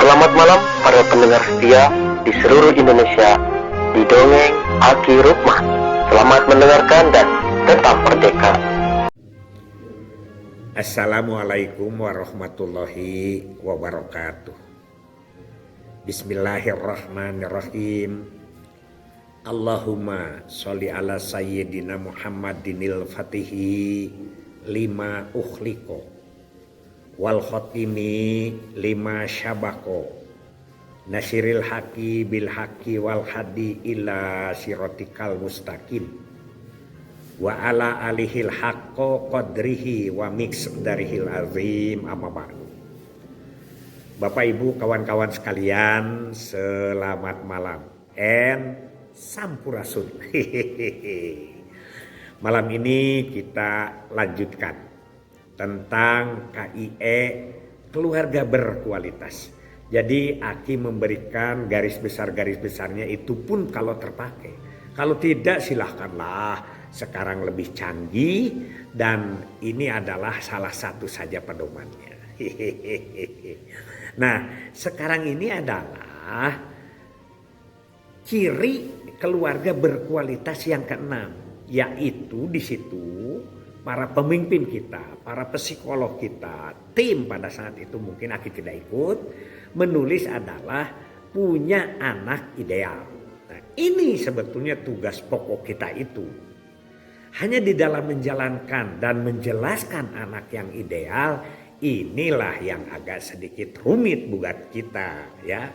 Selamat malam para pendengar setia di seluruh Indonesia di Dongeng Aki Rukman. Selamat mendengarkan dan tetap merdeka. Assalamualaikum warahmatullahi wabarakatuh. Bismillahirrahmanirrahim. Allahumma sholli ala sayyidina Muhammadinil fatihi lima ukhliqo wal khatimi lima syabako nasiril haqi bil haqi wal hadi ila siratikal mustaqim wa ala alihil haqqo qadrihi wa miqdarihil azim amma ba'du. Bapak Ibu kawan-kawan sekalian, selamat malam and sampurasun. Malam ini kita lanjutkan tentang KIE keluarga berkualitas. Jadi Aki memberikan garis besarnya itu pun kalau terpakai. Kalau tidak silahkanlah, sekarang lebih canggih dan ini adalah salah satu saja pedomannya. Nah, sekarang ini adalah ciri keluarga berkualitas yang keenam, yaitu di situ para pemimpin kita, para psikolog kita, tim pada saat itu mungkin Aki tidak ikut, menulis adalah punya anak ideal. Nah, ini sebetulnya tugas pokok kita itu. Hanya di dalam menjalankan dan menjelaskan anak yang ideal, inilah yang agak sedikit rumit buat kita ya.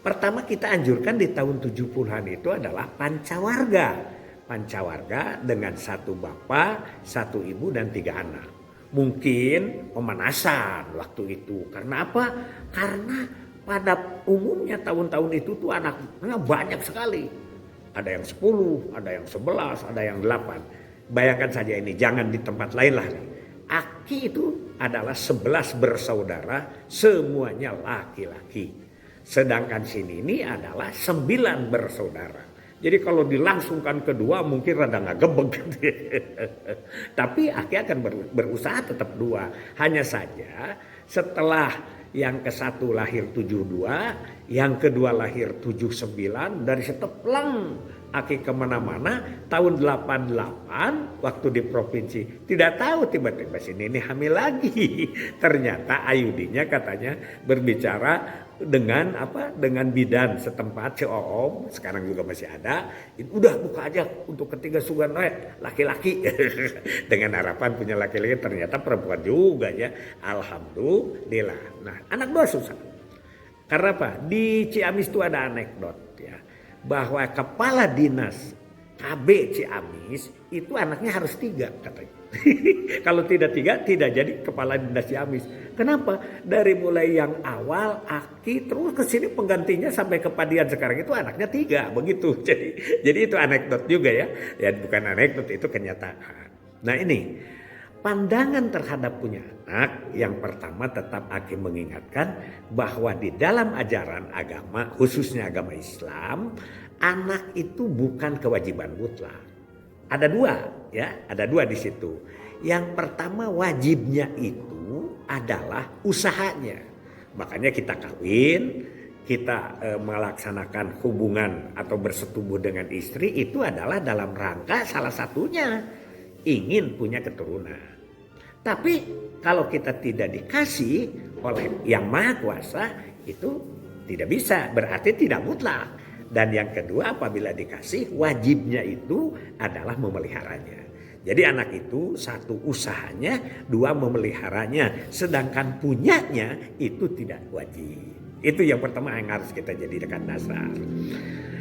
Pertama kita anjurkan di tahun 70-an itu adalah pancawarga. Pancawarga dengan satu bapak, satu ibu dan 3 anak. Mungkin pemanasan waktu itu. Karena apa? Karena pada umumnya tahun-tahun itu tuh anaknya banyak sekali. Ada yang 10, ada yang 11, ada yang 8. Bayangkan saja ini, jangan di tempat lain lah. Aki itu adalah 11 bersaudara, semuanya laki-laki. Sedangkan sini ini adalah 9 bersaudara. Jadi kalau dilangsungkan kedua mungkin rada nggak gebeg. Tapi Aki akan berusaha tetap 2. Hanya saja setelah yang ke-1 lahir 72, yang kedua lahir 79, dari seteplang Aki kemana-mana tahun 88 waktu di provinsi. Tidak tahu tiba-tiba sini ini hamil lagi. Ternyata Ayudinya katanya berbicara dengan bidan setempat Om, sekarang juga masih ada. Udah buka aja untuk ketiga sugan laki-laki. Dengan harapan punya laki-laki, ternyata perempuan juga ya. Alhamdulillah. Nah, anak 2 susah. Karena apa? Di Ciamis itu ada anekdot ya, bahwa kepala dinas KB Ciamis itu anaknya harus 3 katanya. Kalau tidak 3 tidak jadi kepala dinas Ciamis. Kenapa? Dari mulai yang awal Aki terus ke sini penggantinya sampai ke Padian sekarang itu anaknya 3 begitu. Jadi itu anekdot juga ya. Ya bukan anekdot, itu kenyataan. Nah ini pandangan terhadap punya anak, yang pertama tetap Aki mengingatkan bahwa di dalam ajaran agama, khususnya agama Islam, anak itu bukan kewajiban mutlak. Ada 2 ya, ada 2 di situ. Yang pertama wajibnya itu adalah usahanya. Makanya kita kawin, kita melaksanakan hubungan atau bersetubuh dengan istri itu adalah dalam rangka salah satunya ingin punya keturunan. Tapi kalau kita tidak dikasih oleh Yang Maha Kuasa itu tidak bisa, berarti tidak mutlak. Dan yang kedua apabila dikasih wajibnya itu adalah memeliharanya. Jadi anak itu 1 usahanya, 2 memeliharanya. Sedangkan punyanya itu tidak wajib. Itu yang pertama yang harus kita jadikan dasar.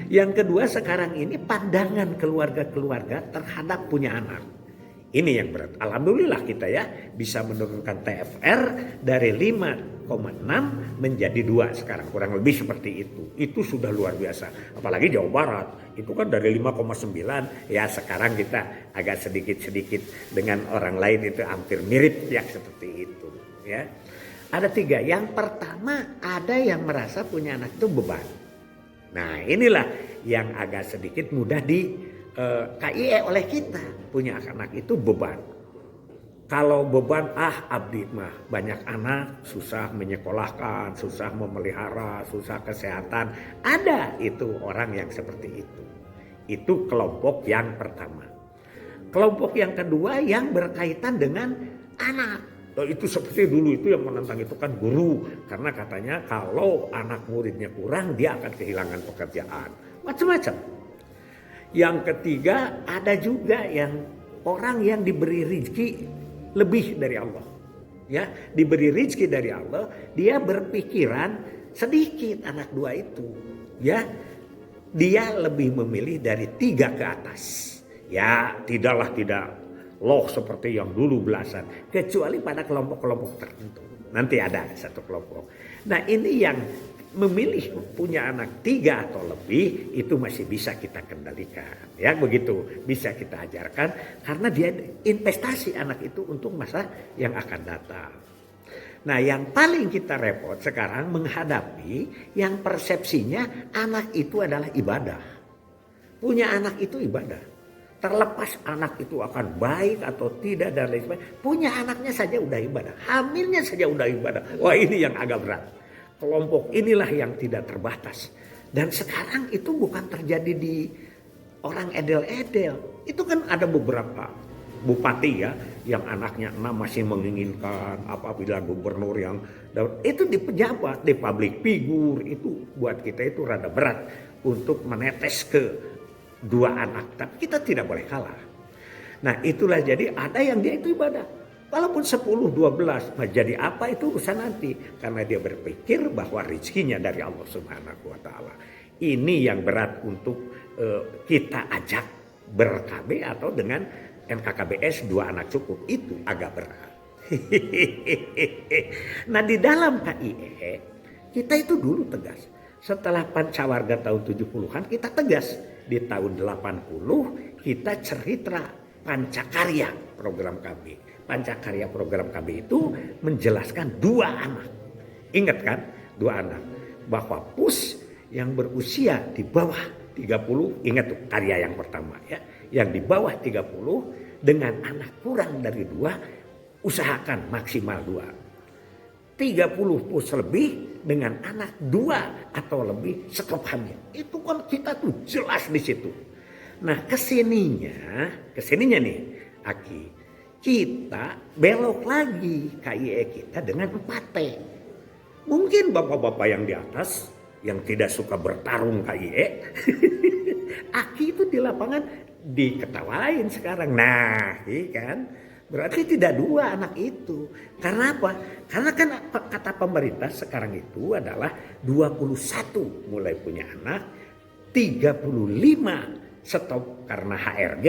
Yang kedua sekarang ini pandangan keluarga-keluarga terhadap punya anak. Ini yang berat. Alhamdulillah kita ya bisa menurunkan TFR dari 5,6 menjadi 2 sekarang, kurang lebih seperti itu. Itu sudah luar biasa. Apalagi Jawa Barat itu kan dari 5,9 ya, sekarang kita agak sedikit-sedikit dengan orang lain itu hampir mirip ya seperti itu ya. Ada 3. Yang pertama ada yang merasa punya anak itu beban. Nah inilah yang agak sedikit mudah di KIE oleh kita. Punya anak itu beban. Kalau beban, abdi mah banyak anak, susah menyekolahkan, susah memelihara, susah kesehatan. Ada itu orang yang seperti itu. Itu kelompok yang pertama. Kelompok yang kedua yang berkaitan dengan anak. Itu seperti dulu itu yang menentang itu kan guru. Karena katanya kalau anak muridnya kurang dia akan kehilangan pekerjaan. Macam-macam. Yang ketiga ada juga yang orang yang diberi rezeki lebih dari Allah. Ya, diberi rezeki dari Allah, dia berpikiran sedikit anak dua itu. Ya, dia lebih memilih dari 3 ke atas. Ya, tidak loh seperti yang dulu belasan. Kecuali pada kelompok-kelompok tertentu. Nanti ada satu kelompok. Nah, ini yang memilih punya anak 3 atau lebih itu masih bisa kita kendalikan. Ya, begitu bisa kita ajarkan karena dia investasi anak itu untuk masa yang akan datang. Nah, yang paling kita repot sekarang menghadapi yang persepsinya anak itu adalah ibadah. Punya anak itu ibadah. Terlepas anak itu akan baik atau tidak dan lain sebagainya. Punya anaknya saja udah ibadah. Hamilnya saja udah ibadah. Wah, ini yang agak berat. Kelompok inilah yang tidak terbatas. Dan sekarang itu bukan terjadi di orang edel-edel. Itu kan ada beberapa bupati ya yang anaknya 6 masih menginginkan apabila gubernur yang itu di pejabat, di public figure itu buat kita itu rada berat untuk menetes ke 2 anak, tapi kita tidak boleh kalah. Nah, itulah jadi ada yang dia itu ibadah. Walaupun 10-12, jadi apa itu urusan nanti. Karena dia berpikir bahwa rezekinya dari Allah Subhanahu wa Ta'ala. Ini yang berat untuk kita ajak ber-KB atau dengan NKKBS 2 anak cukup. Itu agak berat. Nah, di dalam KIE kita itu dulu tegas. Setelah Pancawarga tahun 70-an kita tegas. Di tahun 80 kita cerita Pancakarya program KB. Pancakarya program KB itu menjelaskan 2 anak. Ingat kan? 2 anak. Bahwa PUS yang berusia di bawah 30, ingat tuh karya yang pertama ya. Yang di bawah 30 dengan anak kurang dari 2, usahakan maksimal 2. 30 PUS lebih dengan anak 2 atau lebih stop hamil. Itu kan kita tuh jelas di situ. Nah, kesininya nih Aki, kita belok lagi KIE kita dengan 4T. Mungkin bapak-bapak yang di atas yang tidak suka bertarung KIE, Aki itu di lapangan diketawain sekarang. Nah, kan? Berarti tidak 2 anak itu. Karena apa? Karena kan kata pemerintah sekarang itu adalah 21 mulai punya anak, 35 stop karena HRG,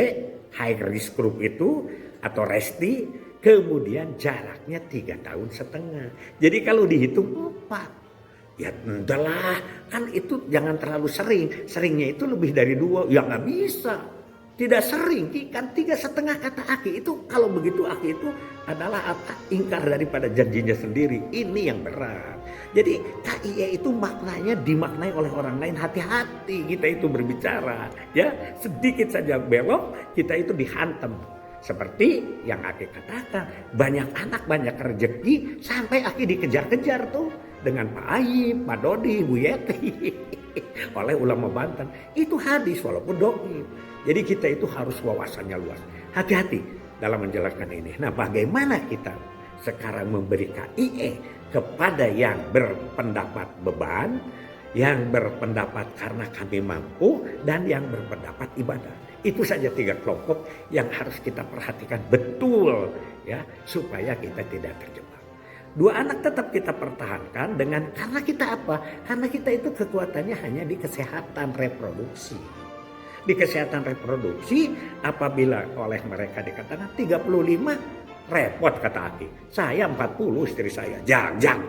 high risk group itu atau resti, kemudian jaraknya 3,5 tahun. Jadi kalau dihitung 4. Ya entahlah, kan itu jangan terlalu sering. Seringnya itu lebih dari 2, ya nggak bisa. Tidak sering, kan 3,5 kata Aki itu. Kalau begitu Aki itu adalah apa? Ingkar daripada janjinya sendiri. Ini yang berat. Jadi KIE itu maknanya dimaknai oleh orang lain. Hati-hati kita itu berbicara. Ya, sedikit saja belok kita itu dihantam. Seperti yang Aki katakan, banyak anak banyak rezeki sampai Aki dikejar-kejar tuh dengan Pak Ayib, Pak Dodi, Bu Yeti oleh ulama Banten. Itu hadis walaupun dogim. Jadi kita itu harus wawasannya luas. Hati-hati dalam menjelaskan ini. Nah, bagaimana kita sekarang memberi KIE kepada yang berpendapat beban, yang berpendapat karena kami mampu, dan yang berpendapat ibadah. Itu saja 3 kelompok yang harus kita perhatikan betul ya, supaya kita tidak terjebak. 2 anak tetap kita pertahankan karena kita apa? Karena kita itu kekuatannya hanya di kesehatan reproduksi. Di kesehatan reproduksi apabila oleh mereka dikatakan 35 repot kata Aki. Saya 40 istri saya jang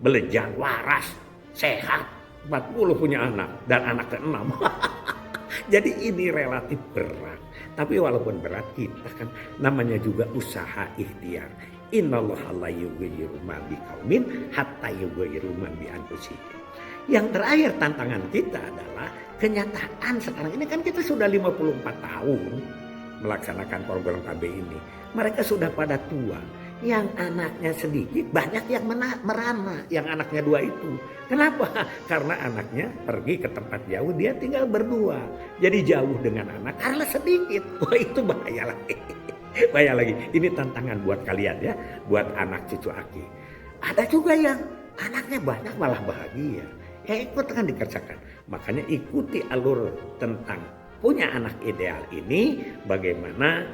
belejang waras sehat 40 punya anak dan anak ke-6. Jadi ini relatif berat. Tapi walaupun berat kita kan namanya juga usaha ikhtiar. Innallaha la yughayyiru ma biqaumin hatta yughayyiru ma bi anfusihim. Yang terakhir tantangan kita adalah kenyataan sekarang ini kan kita sudah 54 tahun. melaksanakan program KB ini. Mereka sudah pada tua. Yang anaknya sedikit, banyak yang merana. Yang anaknya 2 itu. Kenapa? Karena anaknya pergi ke tempat jauh, dia tinggal berdua. Jadi jauh dengan anak karena sedikit. Wah, itu bahaya lagi. Bahaya lagi. Ini tantangan buat kalian ya. Buat anak cucu Aki. Ada juga yang anaknya banyak malah bahagia. Ya ikut kan dikerjakan. Makanya ikuti alur tentang punya anak ideal ini. Bagaimana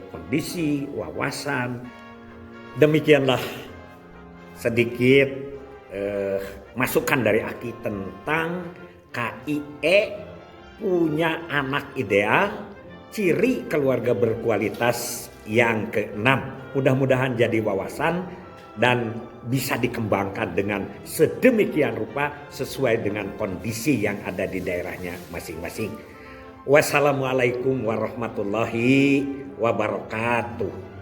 kondisi, wawasan. Demikianlah sedikit masukan dari Aki tentang KIE punya anak ideal, ciri keluarga berkualitas yang ke-6. Mudah-mudahan jadi wawasan dan bisa dikembangkan dengan sedemikian rupa sesuai dengan kondisi yang ada di daerahnya masing-masing. Wassalamualaikum warahmatullahi wabarakatuh.